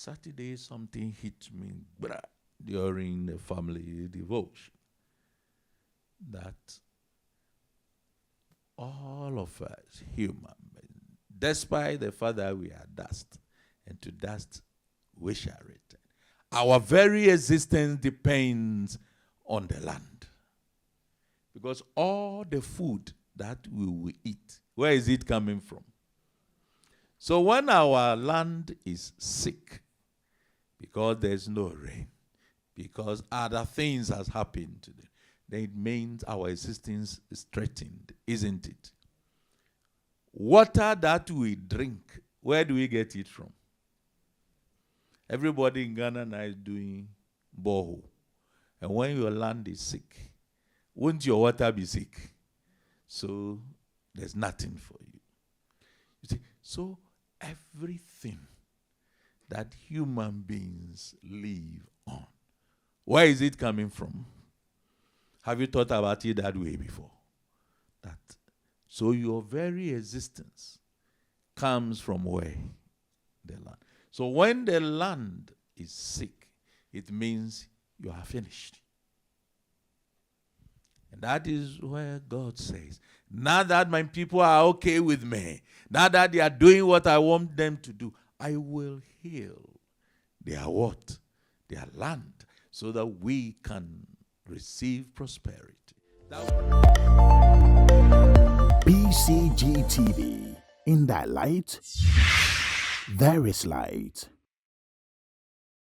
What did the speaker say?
Saturday, something hit me during the family devotion that all of us, human beings, despite the fact that we are dust, and to dust we shall return, our very existence depends on the land. Because all the food that we will eat, where is it coming from? So when our land is sick, because there's no rain, because other things has happened today, then it means our existence is threatened, isn't it? Water that we drink, where do we get it from? Everybody in Ghana now is doing borehole. And when your land is sick, won't your water be sick? So there's nothing for you. You see, so everything that human beings live on, where is it coming from? Have you thought about it that way before? That so your very existence comes from where? The land. So when the land is sick, it means you are finished. And that is where God says, now that my people are okay with me, now that they are doing what I want them to do, I will heal their what? Their land, so that we can receive prosperity. BCG TV. In that light, there is light.